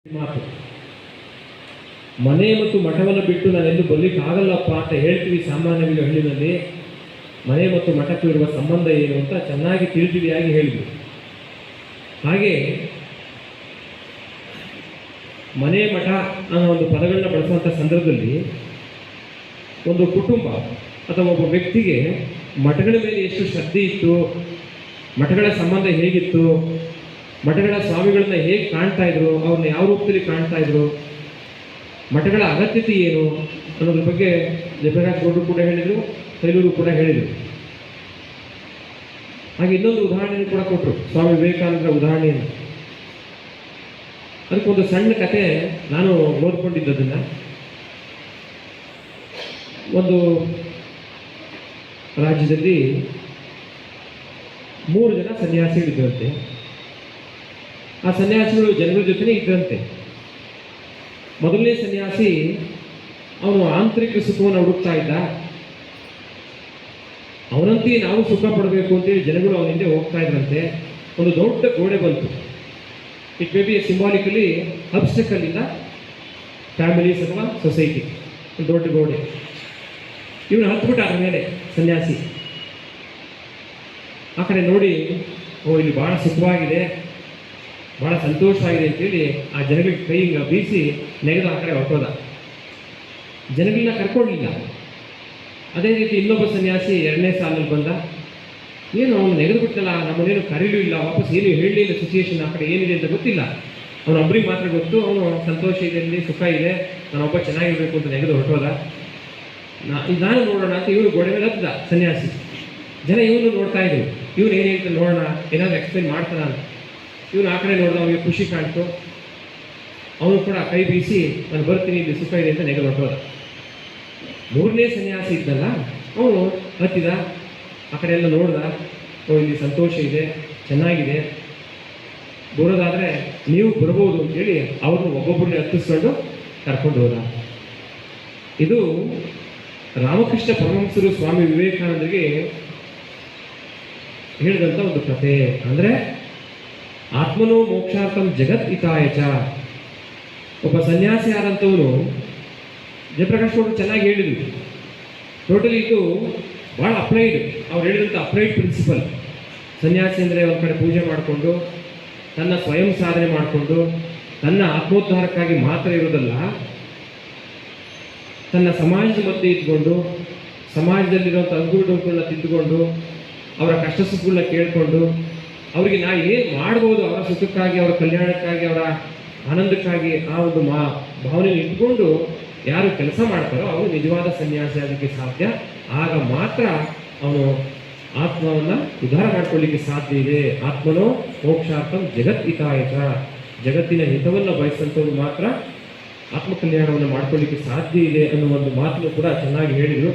ಮಾತು ಮನೆ ಮತ್ತು ಮಠವನ್ನು ಬಿಟ್ಟು ನಾನೆಂದು ಬರಲಿಕ್ಕಾಗಲ್ಲಪ್ಪ ಅಂತ ಹೇಳ್ತೀವಿ ಸಾಮಾನ್ಯವಾಗಿ ಹಳ್ಳಿನಲ್ಲಿ. ಮನೆ ಮತ್ತು ಮಠಕ್ಕೂ ಇರುವ ಸಂಬಂಧ ಏನು ಅಂತ ಚೆನ್ನಾಗಿ ತಿಳಿಯಾಗಿ ಹೇಳಿದ್ರು. ಹಾಗೆ ಮನೆ ಮಠ ಅನ್ನೋ ಒಂದು ಪದಗಳನ್ನ ಬಳಸುವಂಥ ಸಂದರ್ಭದಲ್ಲಿ ಒಂದು ಕುಟುಂಬ ಅಥವಾ ಒಬ್ಬ ವ್ಯಕ್ತಿಗೆ ಮಠಗಳ ಮೇಲೆ ಎಷ್ಟು ಶ್ರದ್ಧೆ ಇತ್ತು, ಮಠಗಳ ಸಂಬಂಧ ಹೇಗಿತ್ತು, ಮಠಗಳ ಸ್ವಾಮಿಗಳನ್ನ ಹೇಗೆ ಕಾಣ್ತಾ ಇದ್ರು, ಅವ್ರನ್ನ ಯಾವ ರೂಪದಲ್ಲಿ ಕಾಣ್ತಾ ಇದ್ರು, ಮಠಗಳ ಅಗತ್ಯತೆ ಏನು ಅನ್ನೋದ್ರ ಬಗ್ಗೆ ಜಯಪ್ರಕಾಶ್ ಗೌಡರು ಕೂಡ ಹೇಳಿದರು, ತೈಲೂರು ಕೂಡ ಹೇಳಿದರು. ಹಾಗೆ ಇನ್ನೊಂದು ಉದಾಹರಣೆಯನ್ನು ಕೂಡ ಕೊಟ್ಟರು, ಸ್ವಾಮಿ ವಿವೇಕಾನಂದರ ಉದಾಹರಣೆಯನ್ನು. ಅದಕ್ಕೊಂದು ಸಣ್ಣ ಕತೆ ನಾನು ಓದ್ಕೊಂಡಿದ್ದದನ್ನು. ಒಂದು ರಾಜ್ಯದಲ್ಲಿ 3 ಜನ ಸನ್ಯಾಸಿಗಳಿದ್ದಂತೆ. ಆ ಸನ್ಯಾಸಿಗಳು ಜನರ ಜೊತೆನೇ ಇದ್ದಂತೆ. ಮೊದಲನೇ ಸನ್ಯಾಸಿ ಅವನು ಆಂತರಿಕ ಸುಖವನ್ನು ಹುಡುಕ್ತಾ ಇದ್ದ. ಅವನಂತೆ ನಾವು ಸುಖ ಪಡಬೇಕು ಅಂತೇಳಿ ಜನಗಳು ಅವನ ಹಿಂದೆ ಹೋಗ್ತಾ ಇದ್ರಂತೆ. ಒಂದು ದೊಡ್ಡ ಗೋಡೆ ಬಂತು. It may be symbolically obstacle in the families ಅಥವಾ ಸೊಸೈಟಿ. ಒಂದು ದೊಡ್ಡ ಗೋಡೆ. ಇವನು ಹತ್ಬಿಟ್ಟ ಅದರ ಮೇಲೆ ಸನ್ಯಾಸಿ. ಆ ಕಡೆ ನೋಡಿ, ಇಲ್ಲಿ ಭಾಳ ಸುಖವಾಗಿದೆ, ಭಾಳ ಸಂತೋಷವಾಗಿದೆ ಅಂತೇಳಿ ಆ ಜನಗಳಿಗೆ ಕೈ ಹಿಂಗ ಬೀಸಿ ನೆಗೆದು ಆ ಕಡೆ ಹೊರಟೋದ. ಜನಗಳನ್ನ ಕರ್ಕೊಳ್ಳಲಿಲ್ಲ. ಅದೇ ರೀತಿ ಇನ್ನೊಬ್ಬ ಸನ್ಯಾಸಿ 2ನೇ ಸಾಲಲ್ಲಿ ಬಂದ. ಏನು ಅವನು ನೆಗೆದು ಬಿಟ್ಟಲ್ಲ, ನಮ್ಮನ್ನೇನು ಕರೀಲೂ ಇಲ್ಲ, ವಾಪಸ್ ಏನು ಹೇಳಲಿಲ್ಲ, ಸಿಚುಯೇಷನ್ ಆ ಕಡೆ ಏನಿದೆ ಅಂತ ಗೊತ್ತಿಲ್ಲ. ಅವನು ಒಬ್ಬರಿಗೆ ಮಾತ್ರ ಗೊತ್ತು, ಅವನು ಸಂತೋಷ ಇದೆ, ಇಲ್ಲಿ ಸುಖ ಇದೆ, ನಾನೊಬ್ಬ ಚೆನ್ನಾಗಿರಬೇಕು ಅಂತ ನೆಗೆದು ಹೊರಟೋದ. ನಾನು ನೋಡೋಣ ಅಂತ ಇವನು ಗೋಡೆ ಮೇಲೆ ಹತ್ತಿದ ಸನ್ಯಾಸಿ. ಜನ ಇವನು ನೋಡ್ತಾ ಇದ್ರು, ಇವನು ಏನು ಹೇಳ್ತಾನೆ ನೋಡೋಣ, ಏನಾದ್ರು ಎಕ್ಸ್ಪ್ಲೇನ್ ಮಾಡ್ತಾನ ಅಂತ. ಇವನು ಆ ಕಡೆ ನೋಡಿದ, ಅವನಿಗೆ ಖುಷಿ ಕಾಣ್ತು. ಅವನು ಕೂಡ ಕೈ ಬೀಸಿ ನಾನು ಬರ್ತೀನಿ, ಇಲ್ಲಿ ಸುಖ ಇದೆ ಅಂತ ನೆಗೆದು ಹೊರಟೋದ. 3ನೇ ಸನ್ಯಾಸಿ ಇದ್ದಲ್ಲ, ಅವನು ಹತ್ತಿದ, ಆ ಕಡೆ ಎಲ್ಲ ನೋಡ್ದ, ಇಲ್ಲಿ ಸಂತೋಷ ಇದೆ, ಚೆನ್ನಾಗಿದೆ, ಬರೋದಾದರೆ ನೀವು ಬರ್ಬೋದು ಅಂತೇಳಿ ಅವ್ರನ್ನ ಒಬ್ಬೊಬ್ಬರನ್ನೇ ಹತ್ತಿಸ್ಕೊಂಡು ಕರ್ಕೊಂಡು ಹೋದ. ಇದು ರಾಮಕೃಷ್ಣ ಪರಮಹಂಸರು ಸ್ವಾಮಿ ವಿವೇಕಾನಂದರಿಗೆ ಹೇಳಿದಂಥ ಒಂದು ಕಥೆ. ಅಂದರೆ ಆತ್ಮನೋ ಮೋಕ್ಷಾರ್ಥಂ ಜಗತ್ ಹಿತಾಯಚ. ಒಬ್ಬ ಸನ್ಯಾಸಿ ಆದಂಥವನು ಜಯಪ್ರಕಾಶ್ ಅವರು ಚೆನ್ನಾಗಿ ಹೇಳಿದರು. ಟೋಟಲಿ ಇದು ಭಾಳ ಅಪ್ಲೈಡ್, ಅವ್ರು ಹೇಳಿದಂಥ ಅಪ್ಲೈಡ್ ಪ್ರಿನ್ಸಿಪಲ್. ಸನ್ಯಾಸಿ ಅಂದರೆ ಒಂದು ಕಡೆ ಪೂಜೆ ಮಾಡಿಕೊಂಡು ತನ್ನ ಸ್ವಯಂ ಸಾಧನೆ ಮಾಡಿಕೊಂಡು ತನ್ನ ಆತ್ಮೋದ್ಧಾರಕ್ಕಾಗಿ ಮಾತ್ರ ಇರೋದಲ್ಲ, ತನ್ನ ಸಮಾಜದ ಮಧ್ಯೆ ಇದ್ಕೊಂಡು ಸಮಾಜದಲ್ಲಿರುವಂಥ ಅಂಗುಡೊಂಗುಗಳನ್ನ ತಿದ್ದುಕೊಂಡು ಅವರ ಕಷ್ಟ ಸುಖಗಳನ್ನ ಕೇಳಿಕೊಂಡು ಅವರಿಗೆ ನಾವು ಏನು ಮಾಡ್ಬೋದು, ಅವರ ಸುಖಕ್ಕಾಗಿ, ಅವರ ಕಲ್ಯಾಣಕ್ಕಾಗಿ, ಅವರ ಆನಂದಕ್ಕಾಗಿ ಆ ಒಂದು ಭಾವನೆಯನ್ನು ಇಟ್ಕೊಂಡು ಯಾರು ಕೆಲಸ ಮಾಡ್ತಾರೋ ಅವರು ನಿಜವಾದ ಸನ್ಯಾಸಿ ಆಗಲಿಕ್ಕೆ ಸಾಧ್ಯ. ಆಗ ಮಾತ್ರ ಅವನು ಆತ್ಮವನ್ನು ಉದ್ಧಾರ ಮಾಡ್ಕೊಳ್ಳಿಕ್ಕೆ ಸಾಧ್ಯ ಇದೆ. ಆತ್ಮನೋ ಮೋಕ್ಷಾರ್ಥಂ ಜಗತ್ ಹಿತಾಯಚ. ಜಗತ್ತಿನ ಹಿತವನ್ನು ಬಯಸಂಥವ್ರು ಮಾತ್ರ ಆತ್ಮ ಕಲ್ಯಾಣವನ್ನು ಮಾಡ್ಕೊಳ್ಳಿಕ್ಕೆ ಸಾಧ್ಯ ಇದೆ ಅನ್ನೋ ಒಂದು ಮಾತನ್ನು ಕೂಡ ಚೆನ್ನಾಗಿ ಹೇಳಿದರು.